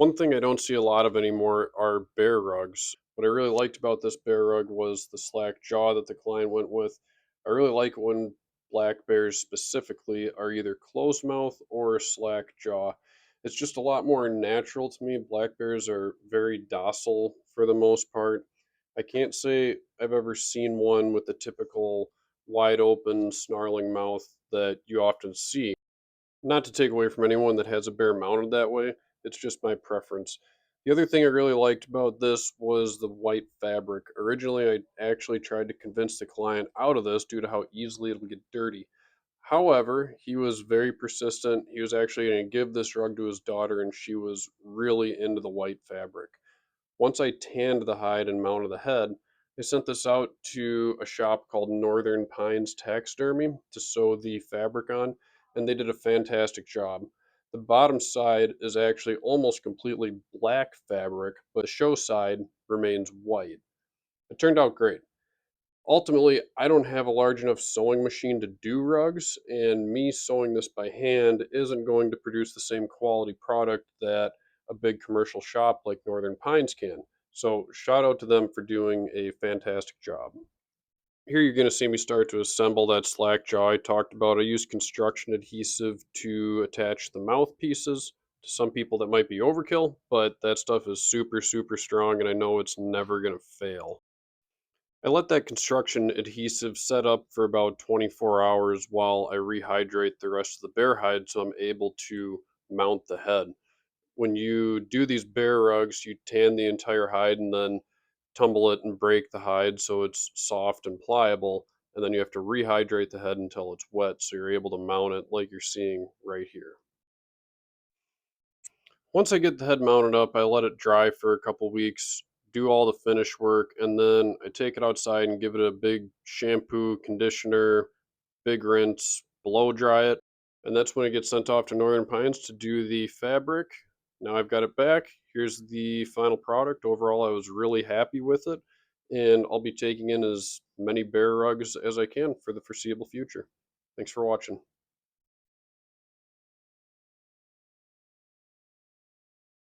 One thing I don't see a lot of anymore are bear rugs. What I really liked about this bear rug was the slack jaw that the client went with. I really like when black bears specifically are either closed mouth or slack jaw. It's just a lot more natural to me. Black bears are very docile for the most part. I can't say I've ever seen one with the typical wide open snarling mouth that you often see. Not to take away from anyone that has a bear mounted that way, it's just my preference. The other thing I really liked about this was the white fabric. Originally, I actually tried to convince the client out of this due to how easily it'll get dirty. However, he was very persistent. He was actually going to give this rug to his daughter, and she was really into the white fabric. Once I tanned the hide and mounted the head, I sent this out to a shop called Northern Pines Taxidermy to sew the fabric on, and they did a fantastic job. The bottom side is actually almost completely black fabric, but the show side remains white. It turned out great. Ultimately, I don't have a large enough sewing machine to do rugs, and me sewing this by hand isn't going to produce the same quality product that a big commercial shop like Northern Pines can. So, shout out to them for doing a fantastic job. Here you're going to see me start to assemble that slack jaw I talked about. I used construction adhesive to attach the mouthpieces. To some people, that might be overkill, but that stuff is super, super strong, and I know it's never going to fail. I let that construction adhesive set up for about 24 hours while I rehydrate the rest of the bear hide so I'm able to mount the head. When you do these bear rugs, you tan the entire hide and then tumble it and break the hide so it's soft and pliable. And then you have to rehydrate the head until it's wet so you're able to mount it like you're seeing right here. Once I get the head mounted up, I let it dry for a couple weeks, do all the finish work, and then I take it outside and give it a big shampoo, conditioner, big rinse, blow dry it, and that's when it gets sent off to Northern Pines to do the fabric. Now I've got it back. Here's the final product. Overall, I was really happy with it, and I'll be taking in as many bear rugs as I can for the foreseeable future. Thanks for watching.